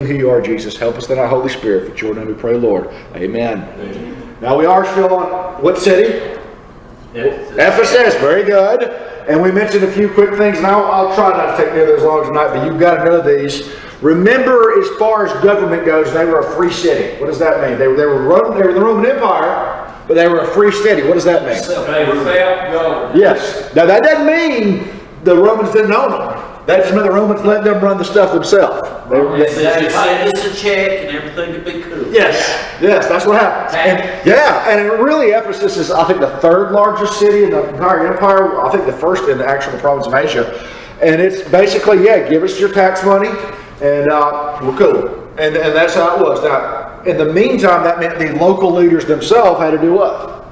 Who you are, Jesus. Help us tonight, Holy Spirit. For your name we pray, Lord. Amen. Amen. Now we are still on what city? Ephesus. Very good. And we mentioned a few quick things. Now I'll try not to take nearly as long tonight, but you've got to know these. Remember, as far as government goes, they were a free city. What does that mean? They were the Roman Empire, but they were a free city. What does that mean? They were self-governed. Yes. Now that doesn't mean the Romans didn't own them. That just meant the Romans let them run the stuff themselves. It's a check and everything could be cool. Yes, that's what happens. And really Ephesus is, I think, the third largest city in the entire empire. I think the first in the actual province of Asia. And it's basically, give us your tax money and we're cool. And that's how it was. Now, in the meantime, that meant the local leaders themselves had to do what?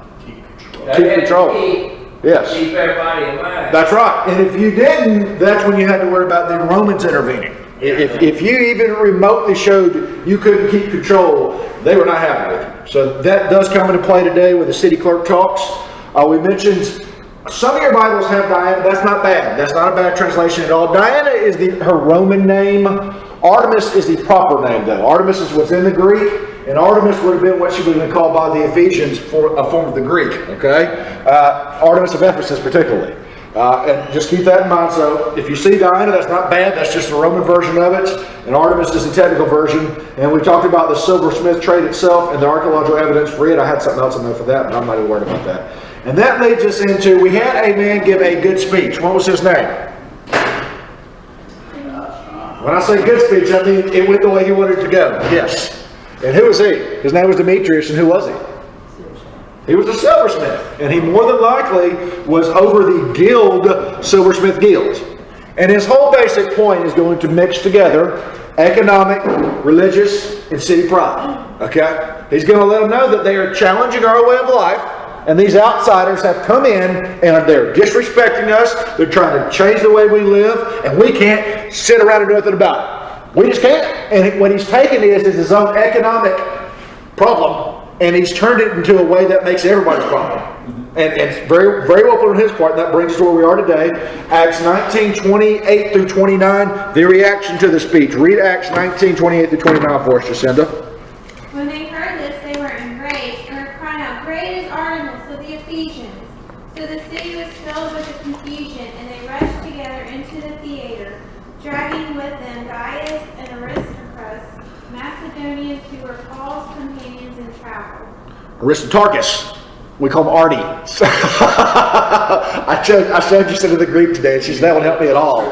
Keep control. Yes. Keep everybody in line. That's right. And if you didn't, that's when you had to worry about the Romans intervening. If you even remotely showed you couldn't keep control, they were not happy with you. So that does come into play today with the city clerk talks. We mentioned some of your Bibles have Diana. That's not bad. That's not a bad translation at all. Diana is her Roman name. Artemis is the proper name, though. Artemis is what's in the Greek, and Artemis would have been what she would have been called by the Ephesians for a form of the Greek. Okay, Artemis of Ephesus, particularly, and just keep that in mind. So, if you see Diana, that's not bad. That's just the Roman version of it, and Artemis is the technical version. And we talked about the silversmith trade itself and the archaeological evidence for it. I had something else in there for that, but I'm not even worried about that. And that leads us into, we had a man give a good speech. What was his name? When I say good speech, I mean it went the way he wanted it to go. Yes. And who was he? His name was Demetrius, and who was he? He was a silversmith. And he more than likely was over the guild, silversmith guild. And his whole basic point is going to mix together economic, religious, and city pride. Okay? He's going to let them know that they are challenging our way of life. And these outsiders have come in and they're disrespecting us. They're trying to change the way we live. And we can't sit around and do nothing about it. We just can't. And what he's taken is his own economic problem. And he's turned it into a way that makes everybody's problem. And it's very, very well on his part. And that brings us to where we are today. Acts 19, 28 through 29. The reaction to the speech. Read Acts 19, 28 through 29 for us, Jacinda. When they heard this, they were enraged and were crying out, "Great is Artemis of the Ephesians!" So the city was filled with the confusion, and they rushed together into the theater, dragging with them Gaius and Aristarchus, Macedonians who were Paul's companions in travel. Aristarchus. We call him Artie. I showed you some of the Greek today, and she said that won't help me at all.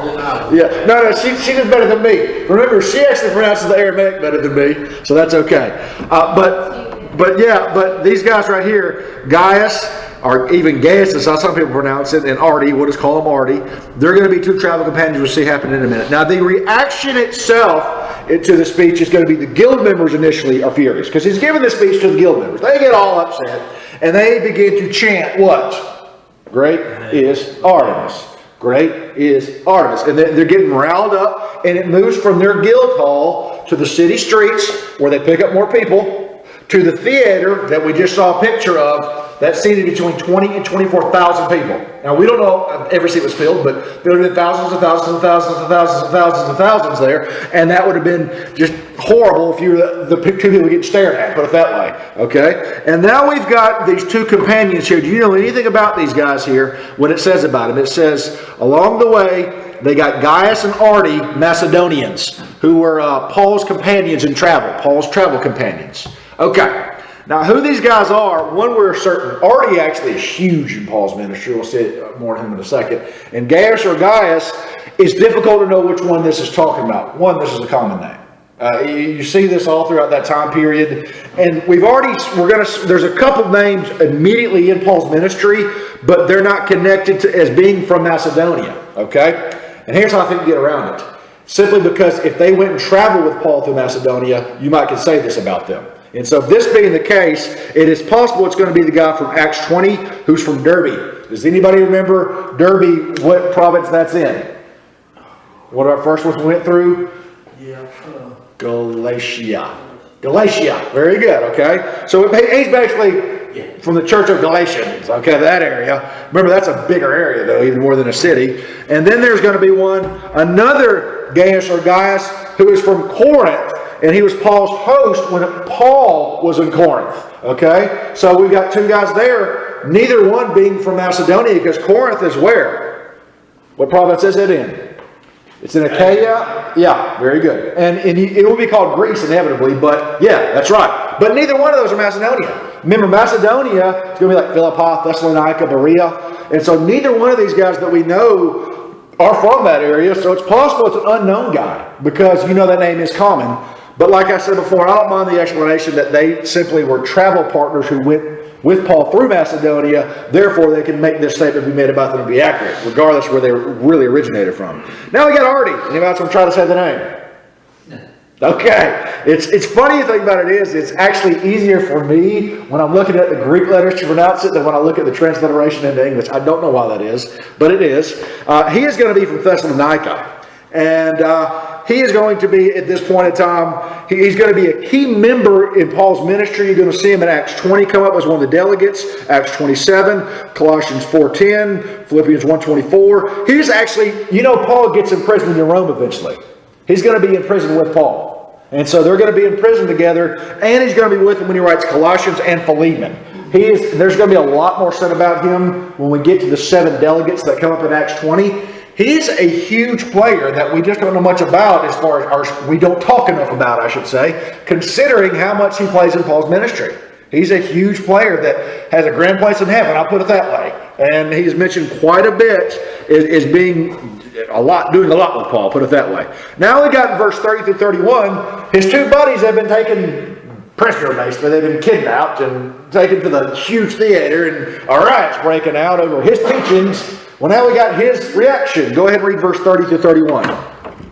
Yeah, no, she did better than me. Remember, she actually pronounces the Aramaic better than me, so that's okay. But these guys right here, Gaius, or even Gaius, as some people pronounce it, and Artie, we'll just call them Artie. They're going to be two travel companions. We'll see happen in a minute. Now, the reaction itself to the speech is going to be the guild members initially are furious because he's giving the speech to the guild members. They get all upset. And they begin to chant what? Great is Artemis. Great is Artemis. And they're getting riled up. And it moves from their guild hall to the city streets where they pick up more people to the theater that we just saw a picture of that seated between 20 and 24,000 people. Now, we don't know if every seat was filled, but there would have been thousands and thousands and thousands and thousands and thousands and thousands there. And that would have been just horrible if you were the two people getting stared at, put it that way. Okay? And now we've got these two companions here. Do you know anything about these guys here when it says about them? It says, along the way, they got Gaius and Artie, Macedonians, who were Paul's companions in travel. Paul's travel companions. Okay. Now, who these guys are, one we're certain. Artie actually is huge in Paul's ministry. We'll see more of him in a second. And Gaius or Gaius, it's difficult to know which one this is talking about. One, this is a common name. You see this all throughout that time period. And there's a couple names immediately in Paul's ministry, but they're not connected as being from Macedonia. Okay? And here's how I think you get around it. Simply because if they went and traveled with Paul through Macedonia, you might could say this about them. And so this being the case, it is possible it's going to be the guy from Acts 20 who's from Derbe. Does anybody remember Derbe, what province that's in? One of our first ones we went through? Yeah. Galatia. Very good, okay? So he's basically from the Church of Galatians, okay, that area. Remember, that's a bigger area, though, even more than a city. And then there's going to be another Gaius or Gaius, who is from Corinth. and he was Paul's host when Paul was in Corinth. Okay, so we've got two guys there, neither one being from Macedonia, because Corinth is where? What province is it in? It's in Achaia. Yeah, very good. And it will be called Greece inevitably, but yeah, that's right. But neither one of those are Macedonia. Remember, Macedonia is going to be like Philippi, Thessalonica, Berea. And so neither one of these guys that we know are from that area. So it's possible it's an unknown guy because that name is common. But like I said before, I don't mind the explanation that they simply were travel partners who went with Paul through Macedonia. Therefore, they can make this statement be made about them to be accurate, regardless of where they really originated from. Now we got Artie. Anybody else want to try to say the name? Okay. It's funny to think about it is, it's actually easier for me when I'm looking at the Greek letters to pronounce it than when I look at the transliteration into English. I don't know why that is, but it is. He is going to be from Thessalonica. And he is going to be, at this point in time, he's going to be a key member in Paul's ministry. You're going to see him in Acts 20 come up as one of the delegates, Acts 27, Colossians 4:10, Philippians 1:24. He's actually, Paul gets imprisoned in Rome eventually. He's going to be in prison with Paul. And so they're going to be in prison together, and he's going to be with him when he writes Colossians and Philemon. There's going to be a lot more said about him when we get to the 7 delegates that come up in Acts 20. He's a huge player that we just don't know much about as far as we don't talk enough about, I should say, considering how much he plays in Paul's ministry. He's a huge player that has a grand place in heaven, I'll put it that way. And he's mentioned quite a bit as being doing a lot with Paul, put it that way. Now we got in verse 30 through 31, his two buddies have been taken prisoner, basically. They've been kidnapped and taken to the huge theater, and a riot's breaking out over his teachings. Well, now we got his reaction. Go ahead and read verse 30 to 31.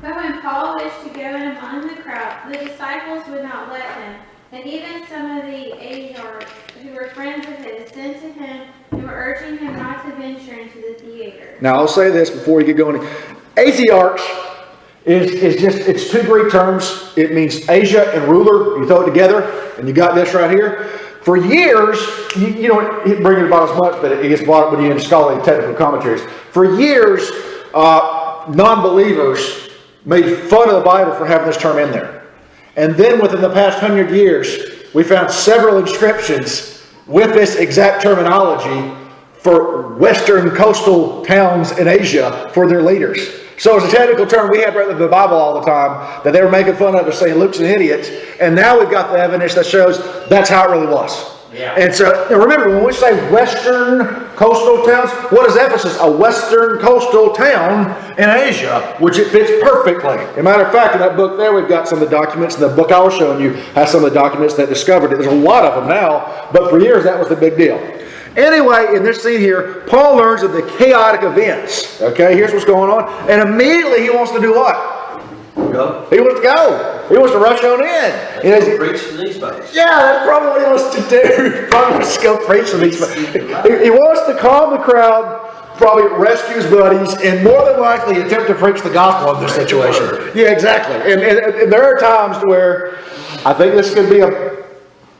But when Paul wished to go in among the crowd, the disciples would not let him. And even some of the Asiarchs, who were friends of his, sent to him and were urging him not to venture into the theater. Now, I'll say this before you get going. Asiarchs is just, it's 2 Greek terms. It means Asia and ruler. You throw it together, and you got this right here. For years, you don't bring it about as much, but it gets brought up when you get into scholarly technical commentaries. For years, non-believers made fun of the Bible for having this term in there. And then within the past 100 years, we found several inscriptions with this exact terminology for Western coastal towns in Asia for their leaders. So it's a technical term we had read in the Bible all the time that they were making fun of us, saying Luke's an idiot. And now we've got the evidence that shows that's how it really was. Yeah. And so remember, when we say Western coastal towns, what is Ephesus? A Western coastal town in Asia, which it fits perfectly. As a matter of fact, in that book there, we've got some of the documents. The book I was showing you has some of the documents that discovered it. There's a lot of them now, but for years that was the big deal. Anyway, in this scene here, Paul learns of the chaotic events. Okay, here's what's going on. And immediately he wants to do what? Go. He wants to go. He wants to rush on in. Preach to these folks. Yeah, that's probably what he wants to do. He probably wants to go preach to these folks. He wants to calm the crowd, probably rescue his buddies, and more than likely attempt to preach the gospel in this situation. Yeah, exactly. And there are times where I think this could be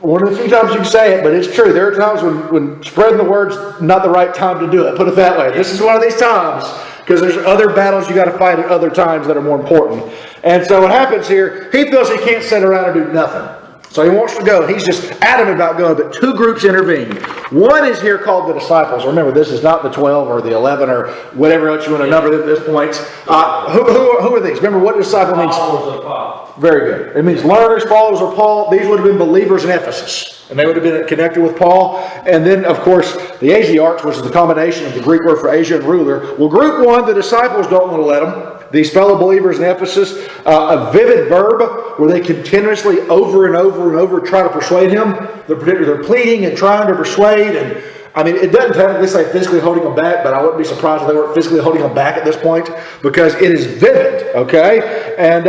one of the few times you can say it, but it's true. There are times when spreading the word's not the right time to do it. Put it that way. This is one of these times, because there's other battles you got to fight at other times that are more important. And so what happens here, he feels he can't sit around and do nothing. So he wants to go. He's just adamant about going, but 2 groups intervene. One is here called the disciples. Remember, this is not the 12 or the 11 or whatever else you want to number at this point. Who are these? Remember what disciple means? Followers of Paul. Very good. It means learners, followers of Paul. These would have been believers in Ephesus. And they would have been connected with Paul. And then, of course, the Asiarchs, which is the combination of the Greek word for Asia and ruler. Well, group 1, the disciples don't want to let them. These fellow believers in Ephesus, a vivid verb where they continuously over and over and over try to persuade him. They're pleading and trying to persuade. And I mean, it doesn't technically say physically holding them back, but I wouldn't be surprised if they weren't physically holding them back at this point, because it is vivid, okay? And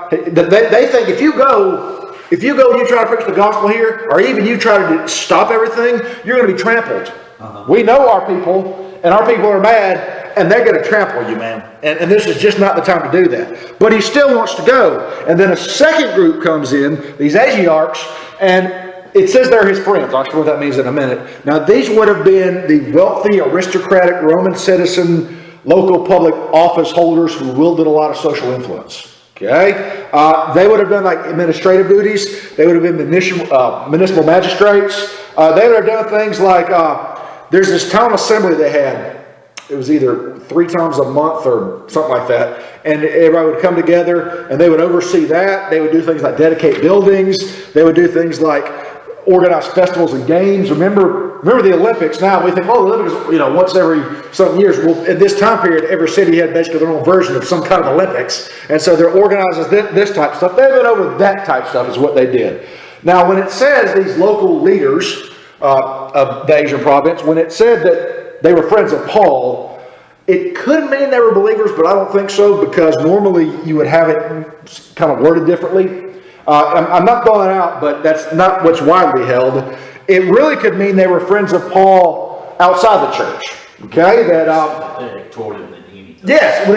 they think if you go and you try to preach the gospel here, or even you try to stop everything, you're going to be trampled. Uh-huh. We know our people, and our people are mad, and they're going to trample you, man. And this is just not the time to do that. But he still wants to go. And then a second group comes in, these Asiarchs, and it says they're his friends. I'll show what that means in a minute. Now, these would have been the wealthy, aristocratic, Roman citizen, local public office holders who wielded a lot of social influence. Okay, they would have done like administrative duties. They would have been municipal magistrates. They would have done things like there's this town assembly they had. It was either 3 times a month or something like that, and everybody would come together and they would oversee that. They would do things like dedicate buildings. They would do things like organize festivals and games. Remember the Olympics. Now we think, oh, the Olympics, once every some years. Well, in this time period, every city had basically their own version of some kind of Olympics, and so they're organizing this type of stuff. They went over that type of stuff is what they did. Now, when it says these local leaders of the Asian province, when it said that they were friends of Paul, it could mean they were believers, but I don't think so, because normally you would have it kind of worded differently. I'm not throwing it out, but that's not what's widely held. It really could mean they were friends of Paul outside the church. Okay, that toward him than anything. yes,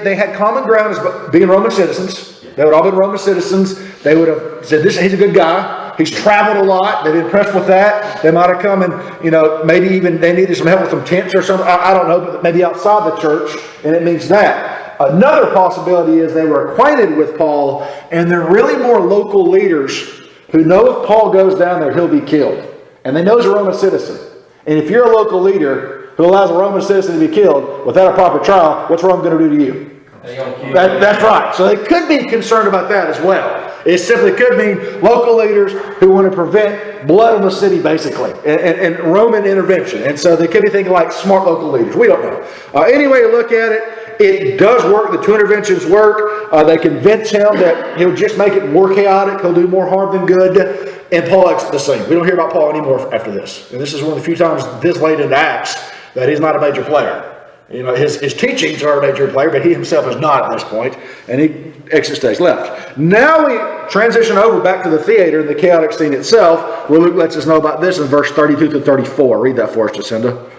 they had common ground as being Roman citizens. They would all been Roman citizens. They would have said, he's a good guy. He's traveled a lot. They'd been impressed with that. They might have come and, maybe even they needed some help with some tents or something. I don't know, but maybe outside the church, and it means that. Another possibility is they were acquainted with Paul, and they're really more local leaders who know if Paul goes down there, he'll be killed. And they know he's a Roman citizen. And if you're a local leader who allows a Roman citizen to be killed without a proper trial, what's Rome going to do to you? That's right. So they could be concerned about that as well. It simply could mean local leaders who want to prevent blood in the city, basically, and Roman intervention. And so they could be thinking like smart local leaders. We don't know. Anyway, look at it. It does work. The 2 interventions work. They convince him that he'll just make it more chaotic. He'll do more harm than good. And Paul exits the scene. We don't hear about Paul anymore after this. And this is one of the few times this late into Acts that he's not a major player. His teachings are a major player, but he himself is not at this point, and he exits stage left. Now we transition over back to the theater and the chaotic scene itself, where Luke lets us know about this in verse 32 to 34. Read that for us, Jacinda.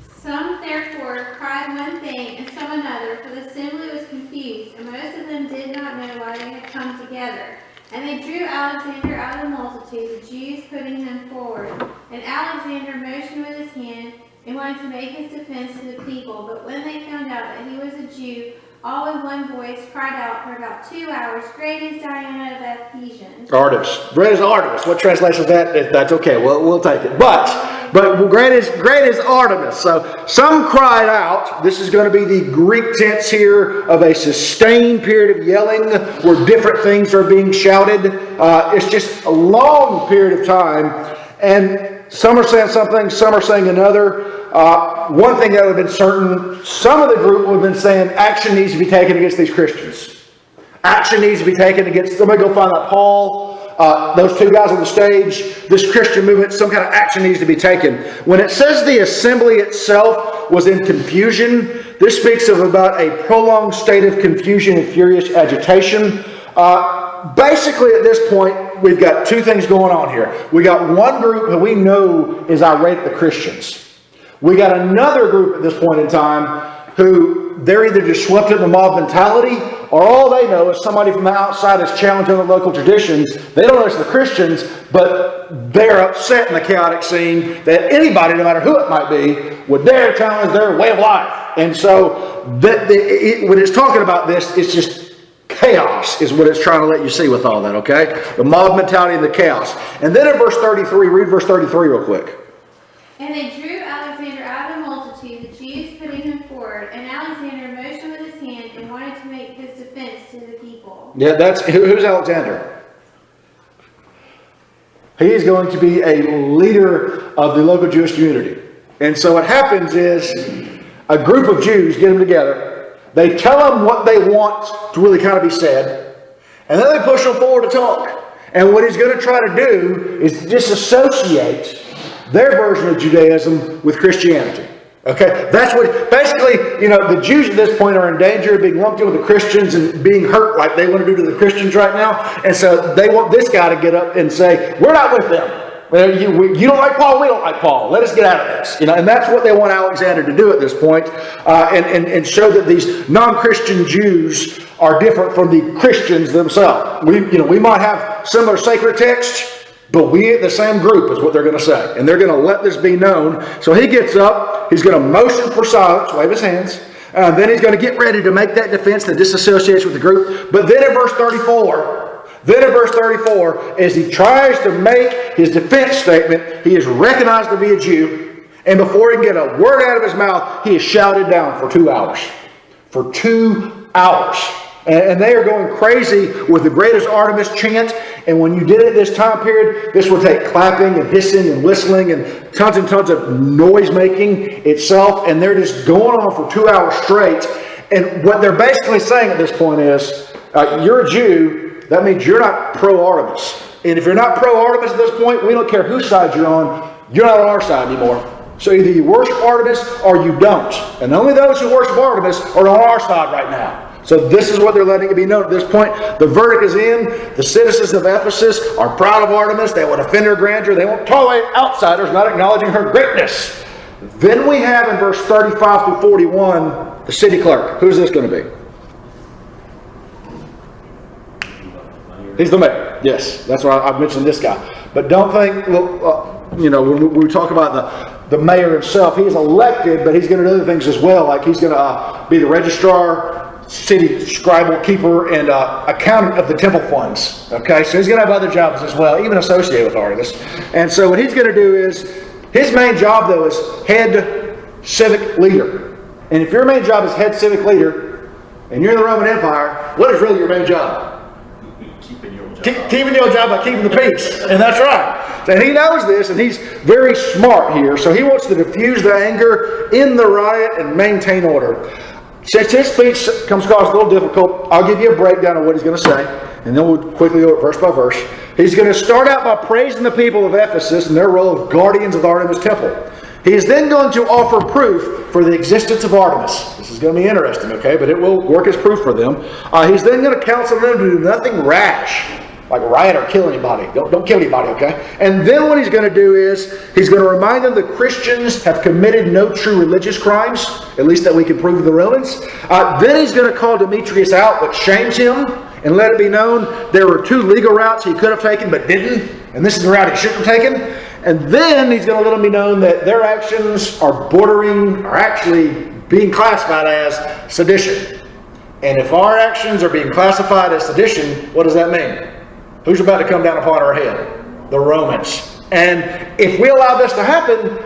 Some therefore cried one thing and some another, for the assembly was confused, and most of them did not know why they had come together. And they drew Alexander out of the multitude, the Jews putting him forward. And Alexander motioned with his hand and wanted to make his defense to the people. But when they found out that he was a Jew, all with one voice cried out for about 2 hours, "Great is Diana of the Ephesians." Artemis. Great is Artemis. What translation is that? That's okay. We'll take it. But great is Artemis. So some cried out. This is going to be the Greek tense here of a sustained period of yelling where different things are being shouted. It's just a long period of time. And some are saying something, some are saying another. One thing that would have been certain, some of the group would have been saying action needs to be taken against these Christians. Action needs to be taken against, somebody go find out Paul, those 2 guys on the stage, this Christian movement, some kind of action needs to be taken. When it says the assembly itself was in confusion, this speaks of about a prolonged state of confusion and furious agitation. Basically, at this point, we've got 2 things going on here. We got one group who we know is irate at the Christians. We got another group at this point in time who they're either just swept up in the mob mentality, or all they know is somebody from the outside is challenging the local traditions. They don't know it's the Christians, but they're upset in the chaotic scene that anybody, no matter who it might be, would dare challenge their way of life. And so when it's talking about this, it's just chaos is what it's trying to let you see with all that, okay? The mob mentality and the chaos. And then in verse 33, read verse 33 real quick. And they drew Alexander out of the multitude, the Jews putting him forward, and Alexander motioned with his hand and wanted to make his defense to the people. Yeah, who's Alexander? He is going to be a leader of the local Jewish community. And so what happens is a group of Jews get them together. They tell them what they want to really kind of be said, and then they push them forward to talk. And what he's going to try to do is disassociate their version of Judaism with Christianity. Okay? That's what, basically, the Jews at this point are in danger of being lumped in with the Christians and being hurt like they want to do to the Christians right now. And so they want this guy to get up and say, we're not with them. You don't like Paul, we don't like Paul. Let us get out of this. And that's what they want Alexander to do at this point, and show that these non-Christian Jews are different from the Christians themselves. We might have similar sacred texts, but we ain't the same group is what they're going to say. And they're going to let this be known. So he gets up, he's going to motion for silence, wave his hands, Then he's going to get ready to make that defense that disassociates with the group. But then in verse 34, as he tries to make his defense statement, he is recognized to be a Jew. And before he can get a word out of his mouth, he is shouted down for 2 hours. For 2 hours. And they are going crazy with the greatest Artemis chant. And when you did it this time period, this will take clapping and hissing and whistling and tons of noise making itself. And they're just going on for 2 hours straight. And what they're basically saying at this point is, you're a Jew, that means you're not pro-Artemis. And if you're not pro-Artemis at this point, we don't care whose side you're on not on our side anymore. So either you worship Artemis or you don't. And only those who worship Artemis are on our side right now. So this is what they're letting it be known at this point. The verdict is in. The citizens of Ephesus are proud of Artemis. They won't offend her grandeur. They won't tolerate outsiders not acknowledging her greatness. Then we have in verse 35 through 41, the city clerk. Who's this going to be? He's the mayor. Yes, that's why I've mentioned this guy. But don't think, when we talk about the mayor himself, he's elected, but he's going to do other things as well. Like he's going to be the registrar, city scribal keeper, and accountant of the temple funds. Okay, so he's going to have other jobs as well, even associated with Artemis. And so what he's going to do is, his main job though is head civic leader. And if your main job is head civic leader, and you're in the Roman Empire, what is really your main job? Keeping your job by keeping the peace. And that's right. And he knows this, and he's very smart here. So he wants to diffuse the anger in the riot and maintain order. Since his speech comes across a little difficult, I'll give you a breakdown of what he's going to say, and then we'll quickly go verse by verse. He's going to start out by praising the people of Ephesus and their role of guardians of the Artemis temple. He is then going to offer proof for the existence of Artemis. This is going to be interesting, okay? But it will work as proof for them. He's then going to counsel them to do nothing rash, like riot or kill anybody. Don't kill anybody, okay? And then what he's going to do is, he's going to remind them that Christians have committed no true religious crimes, at least that we can prove to the Romans. Then he's going to call Demetrius out, which shames him, and let it be known there were 2 legal routes he could have taken but didn't, and this is the route he shouldn't have taken. And then he's going to let them be known that their actions are actually being classified as sedition. And if our actions are being classified as sedition, what does that mean? Who's about to come down upon our head? The Romans. And if we allow this to happen,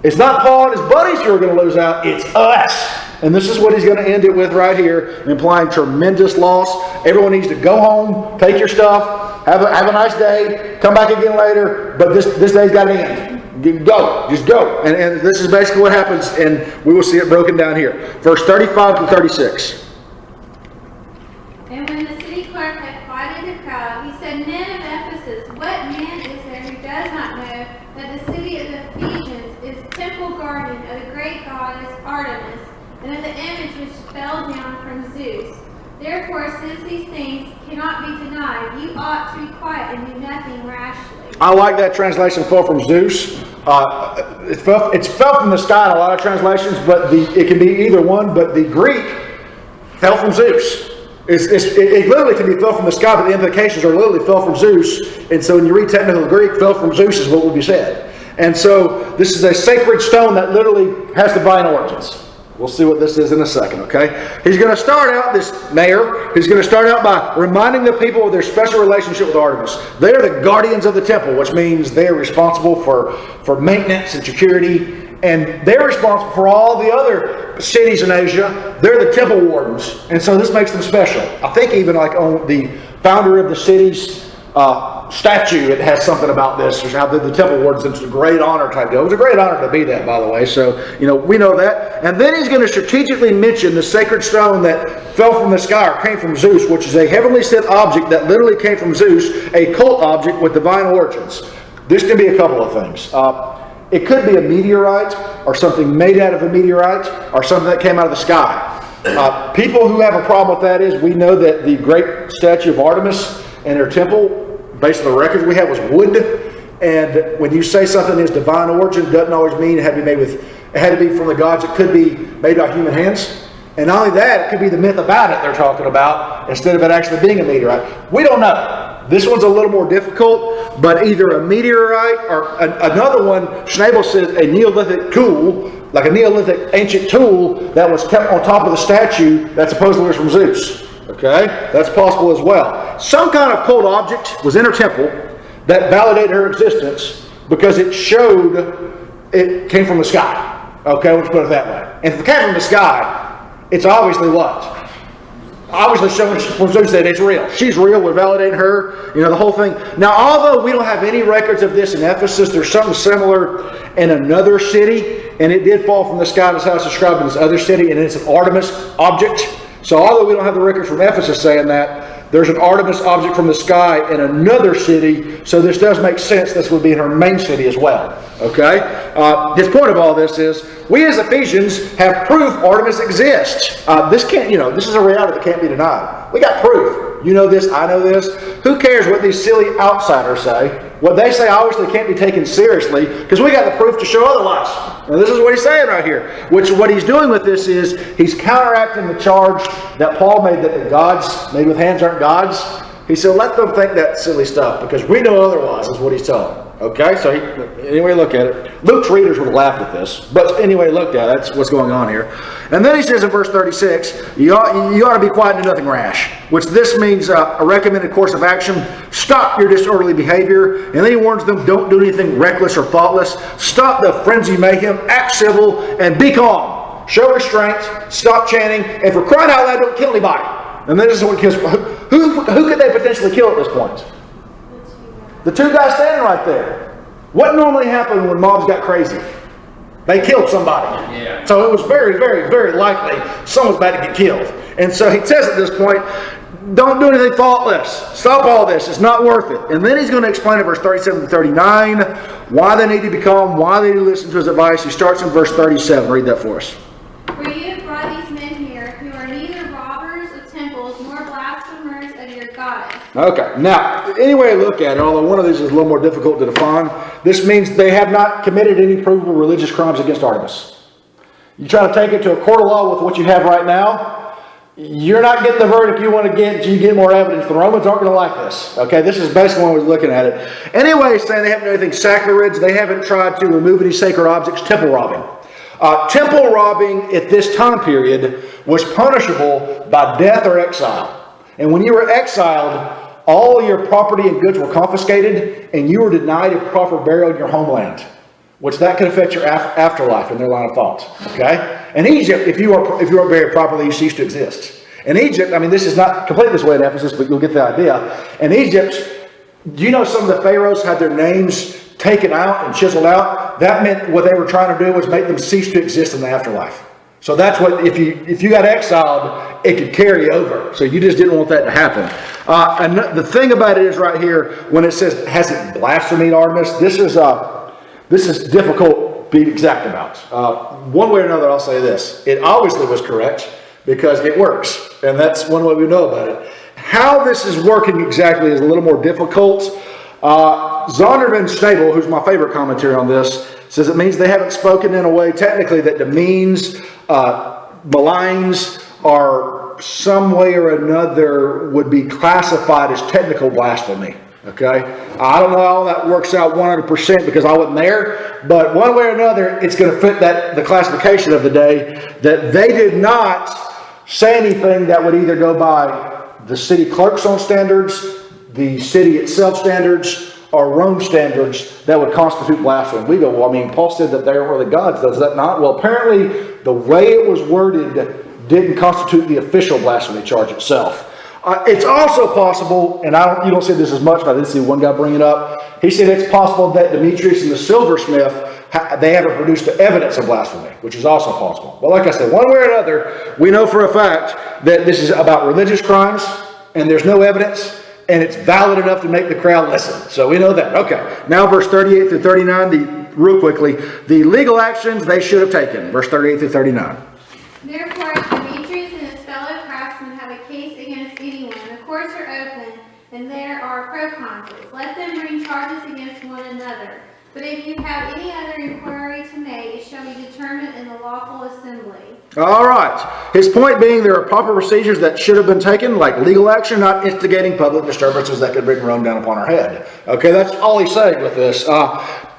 it's not Paul and his buddies who are going to lose out, it's us. And this is what he's going to end it with right here, implying tremendous loss. Everyone needs to go home, take your stuff, have a nice day, come back again later, but this day's got to end. Go. Just go. And this is basically what happens, and we will see it broken down here. Verse 35 to 36. And when the city clerk had quieted the crowd, he said, Men of Ephesus, what man is there who does not know that the city of the Ephesians is temple guardian of the great goddess Artemis, and of the image which fell down from Zeus? Therefore, since these things cannot be denied, you ought to be quiet and do nothing rashly. I like that translation, fell from Zeus. It's fell from the sky in a lot of translations, but it can be either one, but the Greek fell from Zeus. It literally can be fell from the sky, but the implications are literally fell from Zeus. And so when you read technical Greek, fell from Zeus is what will be said. And so this is a sacred stone that literally has divine origins. We'll see what this is in a second, okay? He's going to start out, this mayor, he's going to start out by reminding the people of their special relationship with Artemis. They are the guardians of the temple, which means they are responsible for maintenance and security. And they're responsible for all the other cities in Asia. They're the temple wardens. And so this makes them special. I think even like on the founder of the city's statue, it has something about this. How the temple wardens, it's a great honor type deal. It was a great honor to be that, by the way. So, we know that. And then he's going to strategically mention the sacred stone that fell from the sky or came from Zeus, which is a heavenly sent object that literally came from Zeus, a cult object with divine origins. This can be a couple of things. It could be a meteorite, or something made out of a meteorite, or something that came out of the sky. People who have a problem with that is, we know that the great statue of Artemis in her temple, based on the records we have, was wood. And when you say something is divine origin, it doesn't always mean it had to be from the gods. It could be made by human hands. And not only that, it could be the myth about it they're talking about, instead of it actually being a meteorite. We don't know. This one's a little more difficult, but either a meteorite or another one, Schnabel says a Neolithic tool, like a Neolithic ancient tool that was kept on top of the statue that supposedly was from Zeus. Okay? That's possible as well. Some kind of cold object was in her temple that validated her existence because it showed it came from the sky. Okay, let's put it that way. And if it came from the sky, it's obviously what? Obviously showing from Zeus that it's real. She's real, we're validating her, the whole thing. Now, although we don't have any records of this in Ephesus, there's something similar in another city, and it did fall from the sky, as how it's described in this other city, and it's an Artemis object. So although we don't have the records from Ephesus saying that, there's an Artemis object from the sky in another city, so this does make sense. This would be in her main city as well. Okay? His point of all this is, we as Ephesians have proof Artemis exists. This is a reality that can't be denied. We got proof. You know this, I know this. Who cares what these silly outsiders say? What they say obviously can't be taken seriously because we got the proof to show otherwise. Now this is what he's saying right here. Which what he's doing with this is he's counteracting the charge that Paul made that the gods made with hands aren't gods. He said, let them think that silly stuff because we know otherwise is what he's telling them. Okay, so anyway, look at it. Luke's readers would have laughed at this, but anyway, look at it. That's what's going on here. And then he says in verse 36, you ought to be quiet and do nothing rash, which this means a recommended course of action. Stop your disorderly behavior. And then he warns them, don't do anything reckless or thoughtless. Stop the frenzy mayhem, act civil, and be calm. Show restraint, stop chanting, and for crying out loud, don't kill anybody. And then this is what kills. Who could they potentially kill at this point? The two guys standing right there. What normally happened when mobs got crazy? They killed somebody. Yeah. So it was very, very, very likely someone's about to get killed. And so he says at this point, don't do anything thoughtless. Stop all this. It's not worth it. And then he's going to explain in verse 37 to 39 why they need to be calm, why they need to listen to his advice. He starts in verse 37. Read that for us. For you have brought these men here who are neither robbers of temples nor blasphemers of your goddess. Okay, now, any way to look at it, although one of these is a little more difficult to define, this means they have not committed any provable religious crimes against Artemis. You try to take it to a court of law with what you have right now, you're not getting the verdict you want to get until you get more evidence. The Romans aren't going to like this. Okay, this is basically when we're looking at it. Anyway, saying they haven't done anything sacrilege, they haven't tried to remove any sacred objects, temple robbing. Temple robbing at this time period was punishable by death or exile. And when you were exiled, all your property and goods were confiscated, and you were denied a proper burial in your homeland, which that could affect your afterlife in their line of thought. Okay? In Egypt, if you are buried properly, you cease to exist. In Egypt, this is not completely this way in Ephesus, but you'll get the idea. In Egypt, do you know some of the pharaohs had their names taken out and chiseled out? That meant what they were trying to do was make them cease to exist in the afterlife. So that's what, if you got exiled, it could carry over. So you just didn't want that to happen. And the thing about it is right here, when it says, has it blasphemed Artemis? This is difficult to be exact about. One way or another, I'll say this. It obviously was correct because it works. And that's one way we know about it. How this is working exactly is a little more difficult. Zondervan Schnabel, who's my favorite commentary on this, says it means they haven't spoken in a way technically that demeans, maligns, or some way or another would be classified as technical blasphemy. Okay? I don't know how that works out 100% because I wasn't there, but one way or another, it's going to fit the classification of the day that they did not say anything that would either go by the city clerk's own standards, the city itself standards, or Rome standards that would constitute blasphemy. We go, well, Paul said that they were the gods. Does that not? Well, apparently the way it was worded didn't constitute the official blasphemy charge itself. It's also possible, and you don't see this as much, but I did see one guy bring it up. He said it's possible that Demetrius and the silversmith, they haven't produced the evidence of blasphemy, which is also possible. But like I said, one way or another, we know for a fact that this is about religious crimes, and there's no evidence, and it's valid enough to make the crowd listen. So we know that. Okay, now verse 38 through 39, real quickly, the legal actions they should have taken. Verse 38 through 39. Therefore, if Demetrius and his fellow craftsmen have a case against anyone, the courts are open, and there are proconsuls. Let them bring charges against one another. But if you have any other inquiry to make, it shall be determined in the lawful assembly. All right. His point being there are proper procedures that should have been taken, like legal action, not instigating public disturbances that could bring Rome down upon our head. Okay, that's all he's saying with this.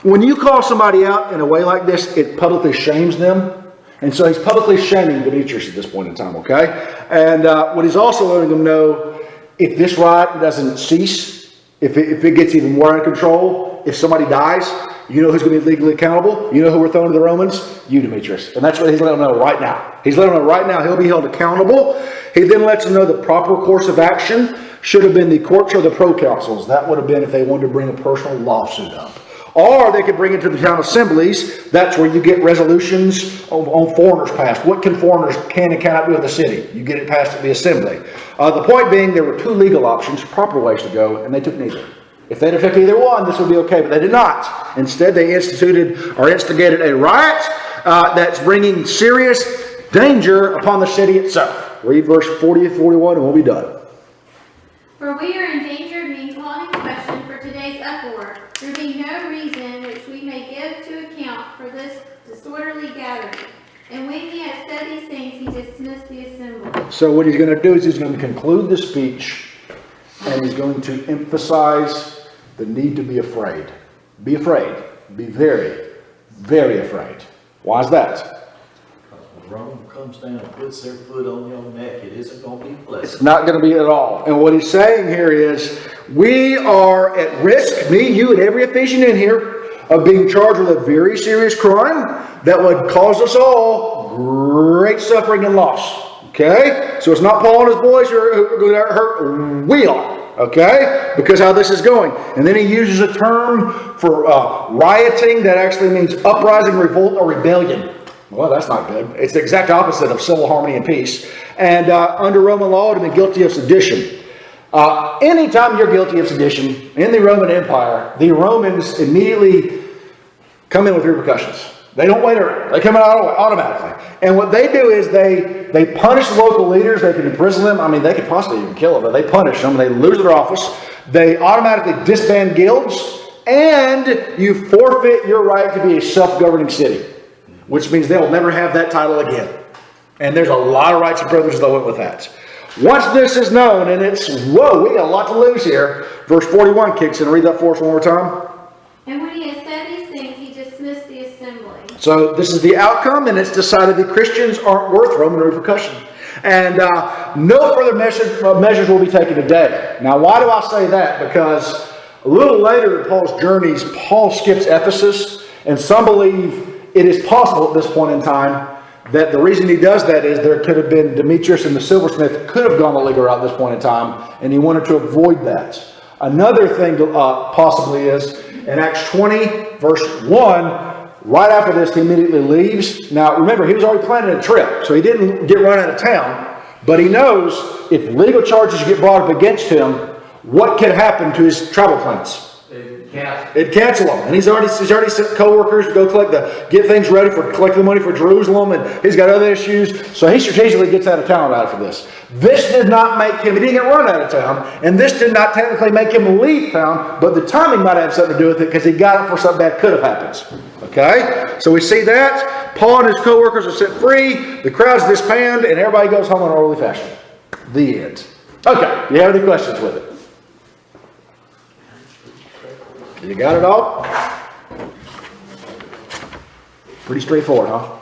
When you call somebody out in a way like this, it publicly shames them. And so he's publicly shaming Demetrius at this point in time, okay? And what he's also letting them know, if this riot doesn't cease, if it gets even more out of control, if somebody dies, you know who's going to be legally accountable? You know who we're throwing to the Romans? You, Demetrius. And that's what he's letting them know right now. He's letting them know right now he'll be held accountable. He then lets them know the proper course of action should have been the courts or the proconsuls. That would have been if they wanted to bring a personal lawsuit up. Or they could bring it to the town assemblies. That's where you get resolutions on foreigners passed. What can foreigners can and cannot do in the city? You get it passed at the assembly. The point being, there were two legal options, proper ways to go, and they took neither. If they'd have taken either one, this would be okay, but they did not. Instead, they instituted or instigated a riot that's bringing serious danger upon the city itself. Read verse 40 and 41 and we'll be done. For we are in danger of being called in question for today's uproar. There be no reason which we may give to account for this disorderly gathering. And when he had said these things, he dismissed the assembly. So what he's going to do is he's going to conclude the speech, and he's going to emphasize the need to be afraid. Be afraid. Be very, very afraid. Why is that? When Rome comes down and puts their foot on your neck, it isn't going to be pleasant. It's not going to be at all. And what he's saying here is, we are at risk, me, you, and every Ephesian in here, of being charged with a very serious crime that would cause us all great suffering and loss. Okay? So it's not Paul and his boys who are going to hurt. We are. Okay? Because how this is going. And then he uses a term for rioting that actually means uprising, revolt, or rebellion. Well, that's not good. It's the exact opposite of civil harmony and peace. And under Roman law, it would have been guilty of sedition. Anytime you're guilty of sedition in the Roman Empire, the Romans immediately come in with repercussions. They don't wait around. They come out automatically. And what they do is they punish the local leaders. They can imprison them. I mean, they could possibly even kill them, but they punish them. They lose their office. They automatically disband guilds. And you forfeit your right to be a self-governing city, which means they'll never have that title again. And there's a lot of rights and privileges that went with that. Once this is known, and it's, whoa, we got a lot to lose here. Verse 41 kicks in. Read that for us one more time. And when he had said these things, he dismissed the assembly. So this is the outcome, and it's decided that Christians aren't worth Roman repercussion. And no further measures will be taken today. Now, why do I say that? Because a little later in Paul's journeys, Paul skips Ephesus, and some believe it is possible at this point in time that the reason he does that is there could have been Demetrius and the silversmith could have gone the legal route at this point in time, and he wanted to avoid that. Another thing possibly is, in Acts 20, verse 1, right after this, he immediately leaves. Now, remember, he was already planning a trip, so he didn't get run out of town. But he knows if legal charges get brought up against him, what can happen to his travel plans? It'd cancel them. And he's already sent co-workers to go get things ready for collecting the money for Jerusalem, and he's got other issues. So he strategically gets out of town right after this. This did not make him, he didn't get run out of town, and this did not technically make him leave town, but the timing might have something to do with it because he got it for something that could have happened. Okay? So we see that. Paul and his co-workers are set free, the crowd's disbanded, and everybody goes home in orderly fashion. The end. Okay, do you have any questions with it? You got it all? Pretty straightforward, huh?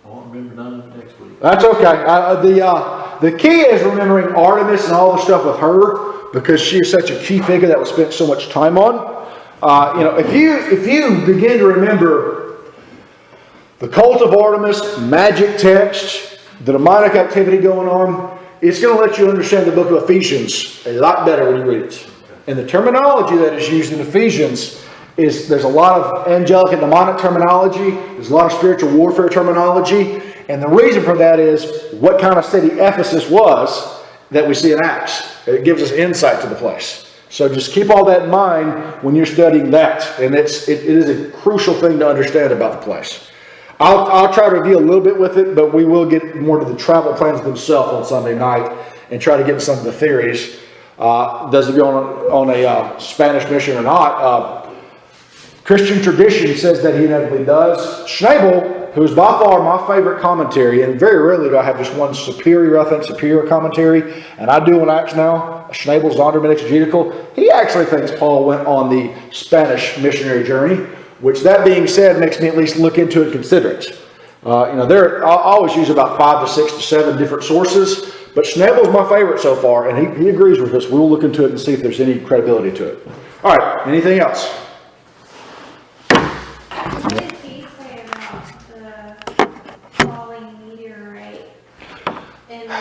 I won't remember none of it next week. That's okay. The key is remembering Artemis and all the stuff with her, because she is such a key figure that was spent so much time on. If you begin to remember the cult of Artemis, magic text, the demonic activity going on, it's going to let you understand the book of Ephesians a lot better when you read it. And the terminology that is used in Ephesians is, there's a lot of angelic and demonic terminology. There's a lot of spiritual warfare terminology. And the reason for that is what kind of city Ephesus was that we see in Acts. It gives us insight to the place. So just keep all that in mind when you're studying that. And it is a crucial thing to understand about the place. I'll try to review a little bit with it, but we will get more to the travel plans themselves on Sunday night and try to get into some of the theories. Does it go on a Spanish mission or not? Christian tradition says that he inevitably does. Schnabel, who is by far my favorite commentary, and very rarely do I have just one superior commentary, and I do on Acts now, Schnabel's Zondervan Exegetical. He actually thinks Paul went on the Spanish missionary journey, which, that being said, makes me at least look into it and consider it. I always use about 5 to 6 to 7 different sources, but Schnabel's my favorite so far, and he agrees with us. We'll look into it and see if there's any credibility to it. All right, anything else? What did he say about the falling meteorite image?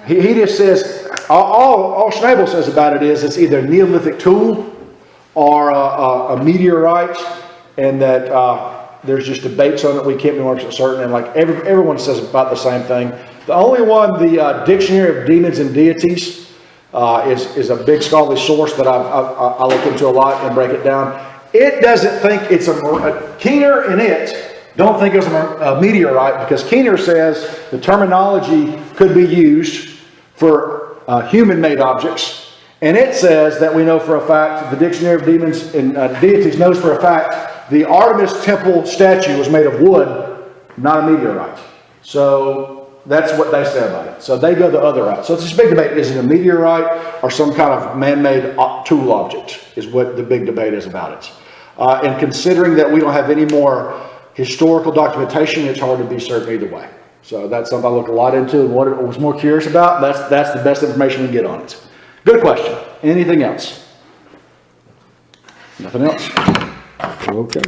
He just says, all Schnabel says about it is it's either a Neolithic tool or a meteorite, and that there's just debates on it. We can't be 100% certain, and like everyone says about the same thing. The only one, the Dictionary of Demons and Deities, is a big scholarly source that I look into a lot and break it down. It doesn't think it's Keener and it don't think it's a meteorite, because Keener says the terminology could be used for human-made objects, and it says that we know for a fact, the Dictionary of Demons and Deities knows for a fact the Artemis Temple statue was made of wood, not a meteorite. So that's what they say about it. So they go the other route. So it's this big debate. Is it a meteorite or some kind of man-made tool object is what the big debate is about it. And considering that we don't have any more historical documentation, it's hard to be certain either way. So that's something I look a lot into and what I was more curious about. That's the best information we can get on it. Good question. Anything else? Nothing else? Okay.